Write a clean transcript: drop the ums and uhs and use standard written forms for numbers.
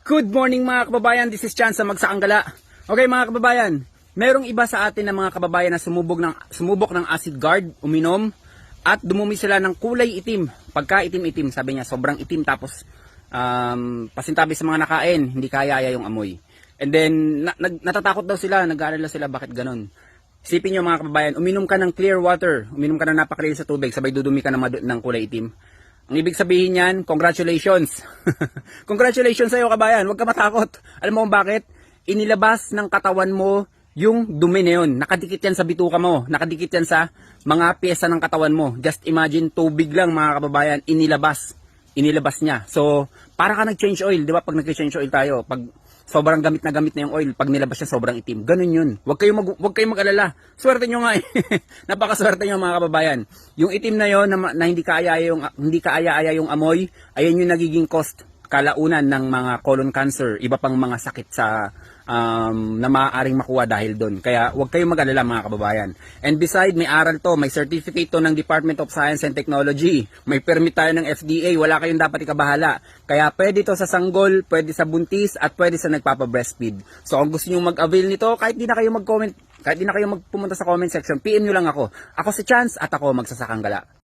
Good morning mga kababayan, this is Chance sa Magsakanggala. Okay mga kababayan, merong iba sa atin na mga kababayan na sumubok ng acid guard, uminom, at dumumi sila ng kulay itim. Pagka itim-itim, sabi niya sobrang itim tapos pasintabi sa mga nakain, hindi kaya yung amoy. And then natatakot daw sila, nag-aalala sila bakit ganon. Isipin nyo mga kababayan, uminom ka ng clear water, uminom ka ng napakalinis sa tubig, sabay dudumi ka ng kulay itim. Ang ibig sabihin niyan, congratulations. Congratulations sa iyo kabayan, huwag ka matakot. Alam mo kung bakit? Inilabas ng katawan mo yung dumi na yun. Nakadikit yan sa bituka mo, nakadikit yan sa mga pyesa ng katawan mo. Just imagine, tubig lang mga kababayan, inilabas niya. So, para ka nag-change oil, di ba? Pag nag-change oil tayo, pag sobrang gamit na yung oil, pag nilabas siya sobrang itim. Ganun yun. Huwag kayong mag-alala. Swerte nyo nga eh. Napakaswerte nyo mga kababayan. Yung itim na yon na hindi kaaya-aya yung amoy, ayan yung nagiging cost kalaunan ng mga colon cancer, iba pang mga sakit sa na maaaring makuha dahil doon. Kaya huwag kayong mag-alala mga kababayan. And beside, may aral to, may certificate to ng Department of Science and Technology. May permit tayo ng FDA, wala kayong dapat ikabahala. Kaya pwede to sa sanggol, pwede sa buntis, at pwede sa nagpapa-breastfeed. So kung gusto niyo mag-avail nito, kahit di na kayo mag-comment, kahit di na kayo magpumunta sa comment section, PM nyo lang ako. Ako si Chance at ako Magsasakanggala.